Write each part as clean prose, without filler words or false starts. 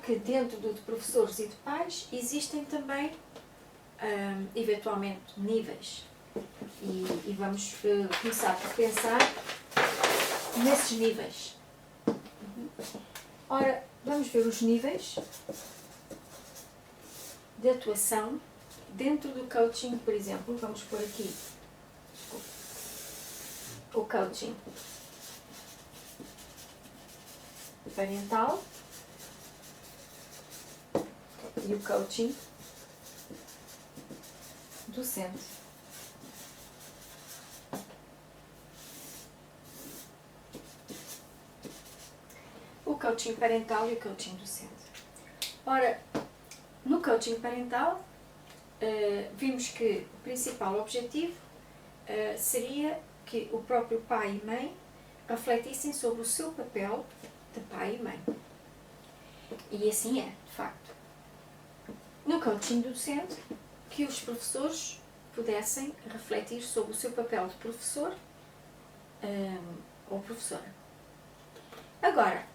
que dentro de professores e de pais existem também, eventualmente, níveis. E vamos começar por pensar nesses níveis. Ora, vamos ver os níveis de atuação dentro do coaching, por exemplo. Vamos pôr aqui o coaching parental e o coaching docente. O coaching parental e o coaching docente. Ora, no coaching parental, vimos que o principal objetivo seria que o próprio pai e mãe refletissem sobre o seu papel de pai e mãe. E assim é, de facto. No coaching docente, que os professores pudessem refletir sobre o seu papel de professor ou professora. Agora,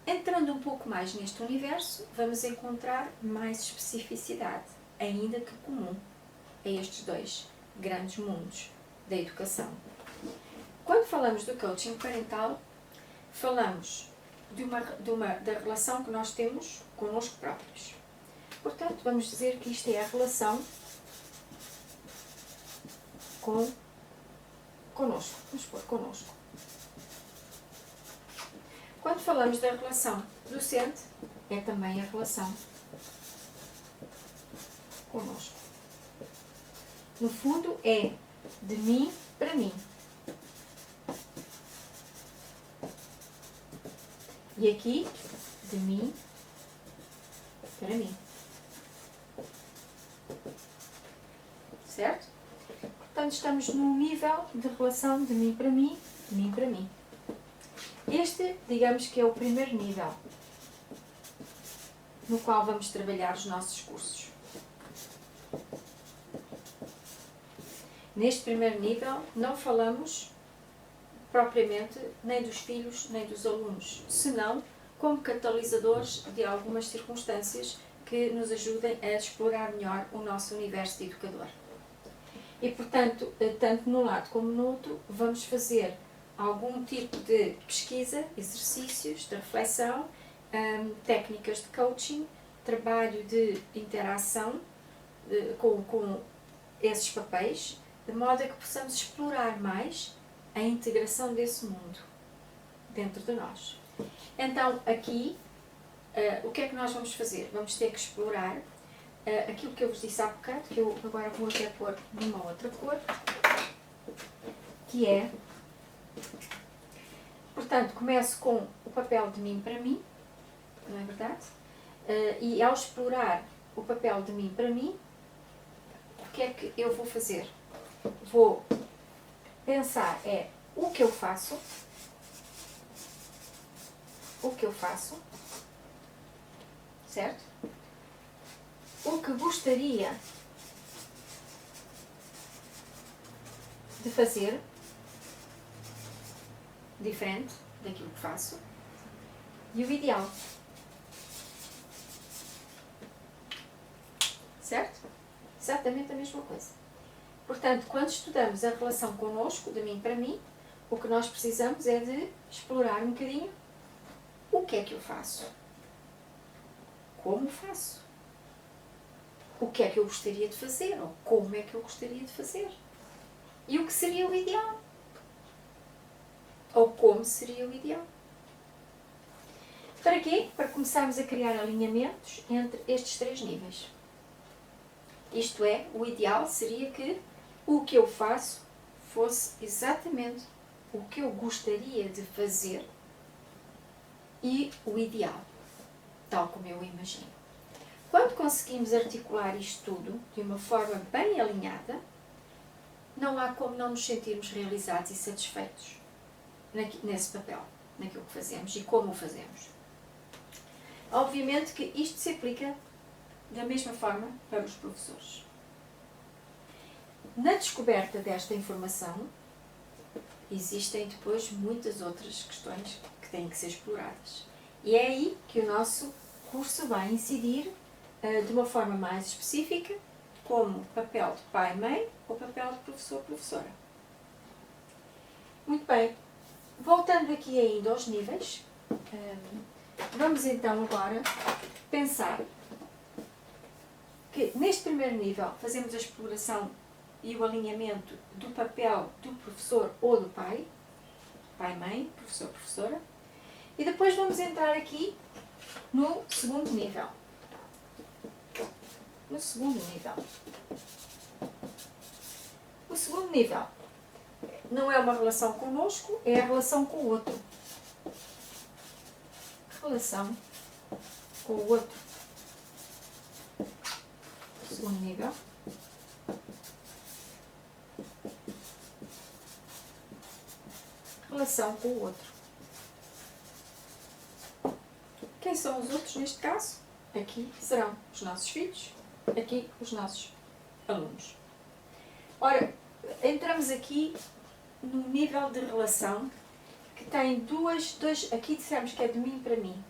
entrando um pouco mais neste universo, vamos encontrar mais especificidade, ainda que comum, a estes dois grandes mundos da educação. Quando falamos do coaching parental, falamos da relação que nós temos connosco próprios. Portanto, vamos dizer que isto é a relação connosco. Vamos pôr connosco. Quando falamos da relação docente, é também a relação connosco. No fundo, é de mim para mim. E aqui, de mim para mim. Certo? Portanto, estamos num nível de relação de mim para mim, de mim para mim. Este, digamos que é o primeiro nível no qual vamos trabalhar os nossos cursos. Neste primeiro nível, não falamos propriamente nem dos filhos nem dos alunos, senão como catalisadores de algumas circunstâncias que nos ajudem a explorar melhor o nosso universo de educador. E, portanto, tanto num lado como no outro, vamos fazer algum tipo de pesquisa, exercícios de reflexão, técnicas de coaching, trabalho de interação com esses papéis, de modo a que possamos explorar mais a integração desse mundo dentro de nós. Então, aqui, o que é que nós vamos fazer? Vamos ter que explorar aquilo que eu vos disse há bocado, que eu agora vou até pôr numa outra cor, que é, portanto, começo com o papel de mim para mim, não é verdade? E ao explorar o papel de mim para mim, o que é que eu vou fazer? Vou pensar o que eu faço, certo? O que gostaria de fazer diferente daquilo que faço e o ideal, certo? Exatamente a mesma coisa. Portanto, quando estudamos a relação connosco, de mim para mim, o que nós precisamos é de explorar um bocadinho o que é que eu faço, como faço, o que é que eu gostaria de fazer, ou como é que eu gostaria de fazer, e o que seria o ideal, ou como seria o ideal. Para quê? Para começarmos a criar alinhamentos entre estes três níveis. Isto é, o ideal seria que o que eu faço fosse exatamente o que eu gostaria de fazer e o ideal, tal como eu imagino. Quando conseguimos articular isto tudo de uma forma bem alinhada, não há como não nos sentirmos realizados e satisfeitos nesse papel, naquilo que fazemos e como o fazemos. Obviamente que isto se aplica da mesma forma para os professores. Na descoberta desta informação, existem depois muitas outras questões que têm que ser exploradas. E é aí que o nosso curso vai incidir de uma forma mais específica, como papel de pai e mãe ou papel de professor-professora. Muito bem, voltando aqui ainda aos níveis, vamos então agora pensar que neste primeiro nível fazemos a exploração e o alinhamento do papel do professor ou do pai, pai-mãe, professor-professora, e depois vamos entrar aqui no segundo nível. No segundo nível. O segundo nível não é uma relação connosco, é a relação com o outro. Relação com o outro. Segundo nível. Relação com o outro. Quem são os outros neste caso? Aqui serão os nossos filhos, aqui os nossos alunos. Ora, entramos aqui no nível de relação que tem dois, aqui dissemos que é de mim para mim.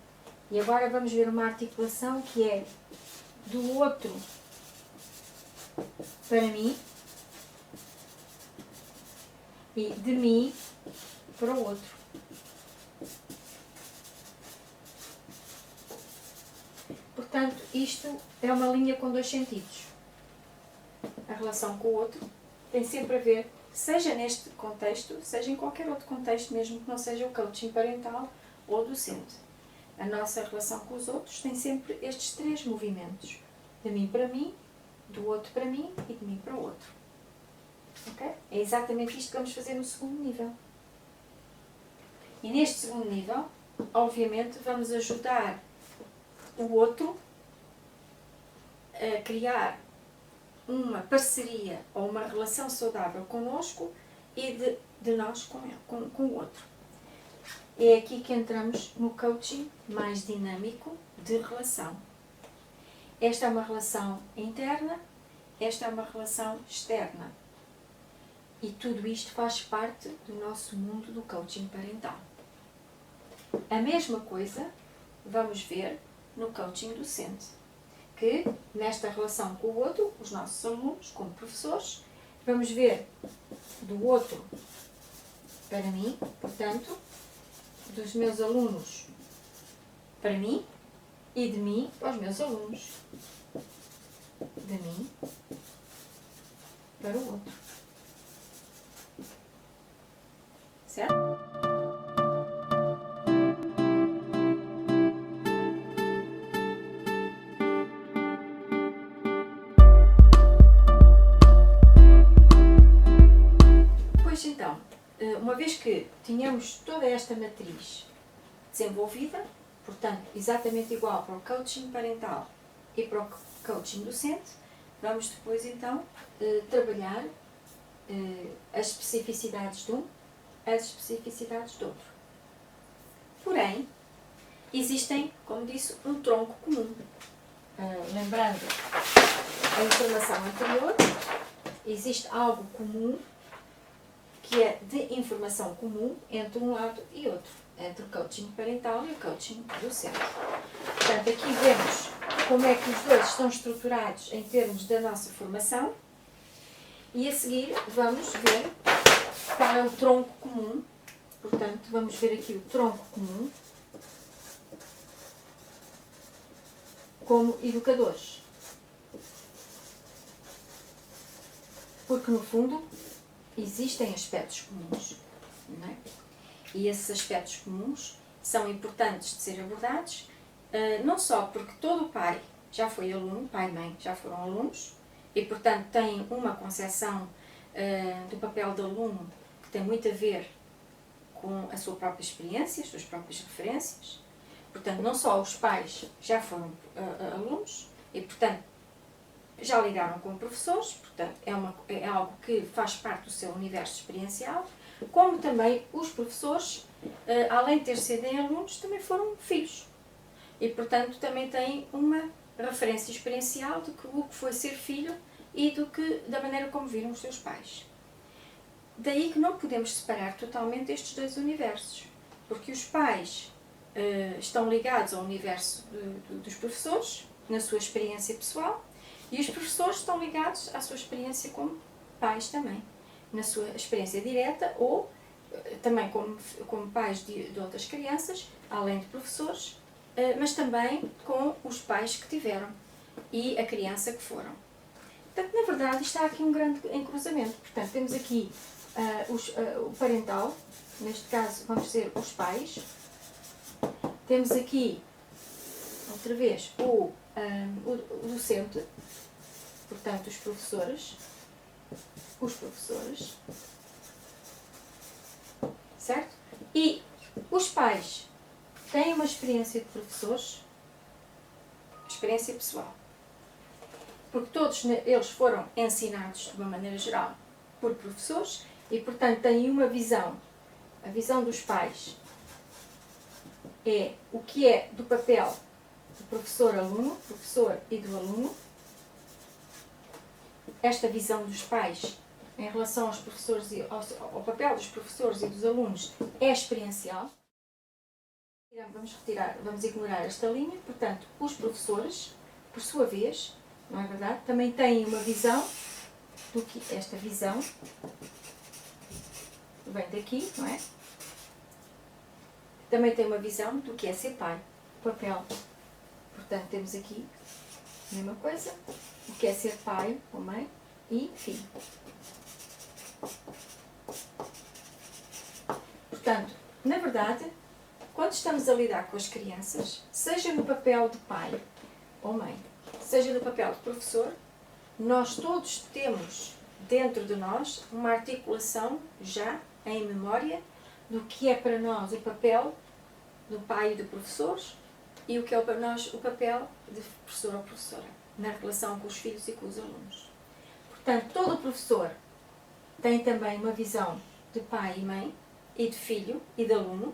E agora vamos ver uma articulação que é do outro para mim e de mim para o outro. Portanto, isto é uma linha com dois sentidos. A relação com o outro tem sempre a ver, seja neste contexto, seja em qualquer outro contexto, mesmo que não seja o coaching parental ou docente. A nossa relação com os outros tem sempre estes três movimentos. De mim para mim, do outro para mim e de mim para o outro. Okay? É exatamente isto que vamos fazer no segundo nível. E neste segundo nível, obviamente, vamos ajudar o outro a criar uma parceria ou uma relação saudável connosco e de nós com o outro. É aqui que entramos no coaching mais dinâmico de relação. Esta é uma relação interna, esta é uma relação externa. E tudo isto faz parte do nosso mundo do coaching parental. A mesma coisa vamos ver no coaching docente, que nesta relação com o outro, os nossos alunos como professores, vamos ver do outro para mim, portanto, dos meus alunos para mim e de mim para os meus alunos. De mim para o outro. Certo? Pois então, uma vez que tínhamos toda esta matriz desenvolvida, portanto, exatamente igual para o coaching parental e para o coaching docente, vamos depois então trabalhar as especificidades de um, as especificidades do outro. Porém, existem, como disse, um tronco comum. Lembrando a informação anterior, existe algo comum que é de informação comum entre um lado e outro, entre o coaching parental e o coaching docente. Portanto, aqui vemos como é que os dois estão estruturados em termos da nossa formação e a seguir vamos ver qual é o tronco comum. Portanto, vamos ver aqui o tronco comum como educadores. Porque, no fundo, existem aspectos comuns, não é? E esses aspectos comuns são importantes de ser abordados, não só porque todo pai já foi aluno, pai e mãe já foram alunos, e, portanto, têm uma concepção do papel do aluno que tem muito a ver com a sua própria experiência, as suas próprias referências. Portanto, não só os pais já foram alunos e, portanto, já lidaram com professores, portanto, é algo que faz parte do seu universo experiencial, como também os professores, além de ter sido alunos, também foram filhos. E, portanto, também têm uma referência experiencial do que foi ser filho e da maneira como viram os seus pais. Daí que não podemos separar totalmente estes dois universos, porque os pais estão ligados ao universo dos professores, na sua experiência pessoal, e os professores estão ligados à sua experiência como pais também, na sua experiência direta ou também como pais de outras crianças, além de professores, mas também com os pais que tiveram e a criança que foram. Portanto, na verdade, está aqui um grande encruzamento. Portanto, temos aqui o parental, neste caso vamos dizer os pais. Temos aqui, outra vez, o docente, portanto, os professores, certo? E os pais têm uma experiência de professores, experiência pessoal, porque todos eles foram ensinados de uma maneira geral por professores e, portanto, têm uma visão. A visão dos pais é o que é do papel do professor-aluno, professor e do aluno. Esta visão dos pais em relação aos professores e ao papel dos professores e dos alunos é experiencial. Vamos ignorar esta linha. Portanto, os professores, por sua vez, não é verdade? Também têm uma visão do que esta visão vem daqui, não é? Também tem uma visão do que é ser pai, o papel. Portanto, temos aqui a mesma coisa, o que é ser pai ou mãe e filho. Portanto, na verdade, quando estamos a lidar com as crianças, seja no papel de pai ou mãe, seja no papel de professor, nós todos temos dentro de nós uma articulação já em memória do que é para nós o papel do pai e do professor e o que é para nós o papel de professor ou professora na relação com os filhos e com os alunos. Portanto, todo professor tem também uma visão de pai e mãe e de filho e de aluno,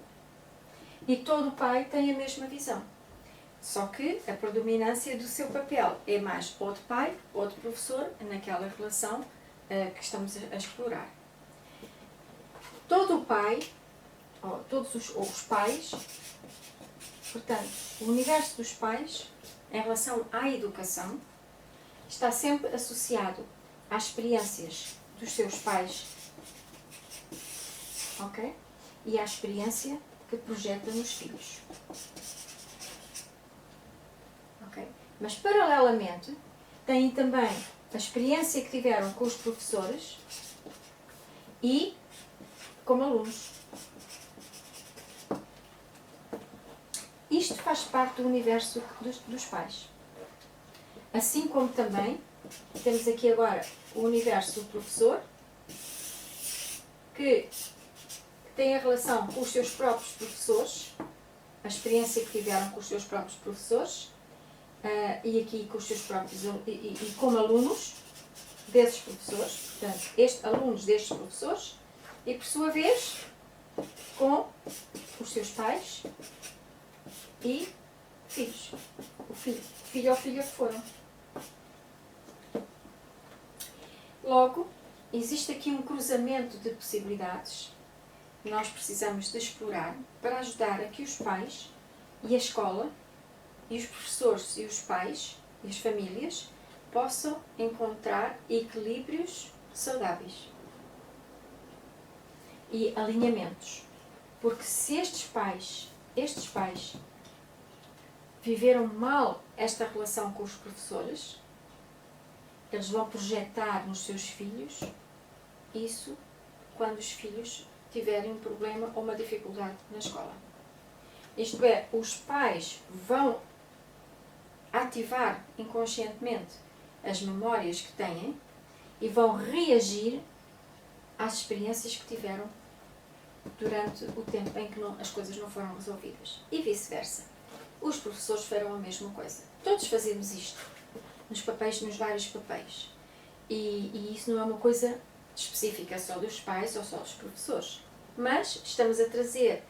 e todo pai tem a mesma visão. Só que a predominância do seu papel é mais ou de pai ou de professor naquela relação que estamos a explorar. Todo o pai, ou todos os pais, portanto, o universo dos pais em relação à educação está sempre associado às experiências dos seus pais, ok? E à experiência que projeta nos filhos. Okay? Mas, paralelamente, têm também a experiência que tiveram com os professores e como alunos. Isto faz parte do universo dos pais. Assim como também temos aqui agora o universo do professor, que tem a relação com os seus próprios professores, a experiência que tiveram com os seus próprios professores, e aqui com os seus próprios e como alunos desses professores, portanto, alunos destes professores, e por sua vez com os seus pais e filhos, o filho ou filha que foram. Logo, existe aqui um cruzamento de possibilidades que nós precisamos de explorar para ajudar a que os pais e a escola e os professores e os pais e as famílias possam encontrar equilíbrios saudáveis e alinhamentos. Porque se estes pais viveram mal esta relação com os professores, eles vão projetar nos seus filhos isso quando os filhos tiverem um problema ou uma dificuldade na escola. Isto é, os pais vão ativar inconscientemente as memórias que têm e vão reagir às experiências que tiveram durante o tempo em que as coisas não foram resolvidas. E vice-versa. Os professores farão a mesma coisa. Todos fazemos isto nos vários papéis. E isso não é uma coisa específica só dos pais ou só dos professores. Mas estamos a trazer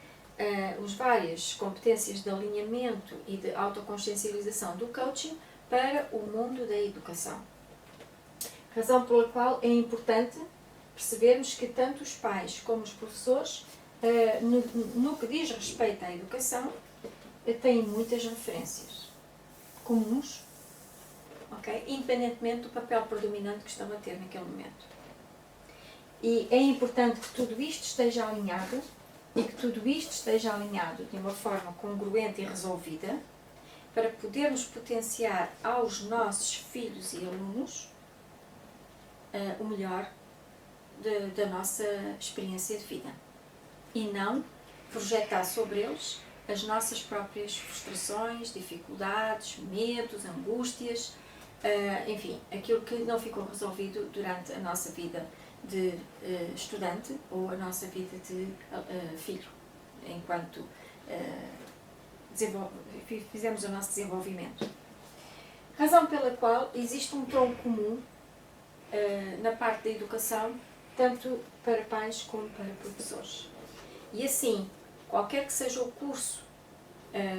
as várias competências de alinhamento e de autoconsciencialização do coaching para o mundo da educação. Razão pela qual é importante percebermos que tanto os pais como os professores, no que diz respeito à educação, têm muitas referências comuns, ok? Independentemente do papel predominante que estão a ter naquele momento. E é importante que tudo isto esteja alinhado e que tudo isto esteja alinhado de uma forma congruente e resolvida para podermos potenciar aos nossos filhos e alunos o melhor da nossa experiência de vida e não projetar sobre eles as nossas próprias frustrações, dificuldades, medos, angústias, enfim, aquilo que não ficou resolvido durante a nossa vida de estudante ou a nossa vida de filho, enquanto fizemos o nosso desenvolvimento. Razão pela qual existe um tronco comum na parte da educação, tanto para pais como para professores. E assim, qualquer que seja o curso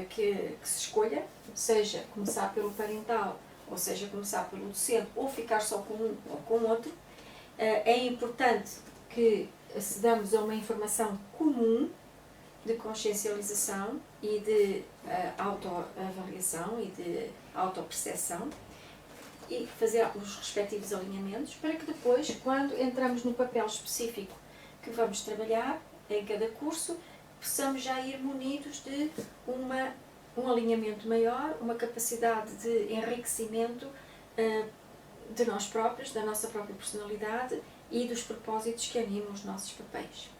que se escolha, seja começar pelo parental, ou seja começar pelo docente, ou ficar só com um ou com outro, é importante que acedamos a uma informação comum de consciencialização e de autoavaliação e de autoperceção e fazer os respectivos alinhamentos para que depois, quando entramos no papel específico que vamos trabalhar em cada curso, possamos já ir munidos de um alinhamento maior, uma capacidade de enriquecimento de nós próprios, da nossa própria personalidade e dos propósitos que animam os nossos papéis.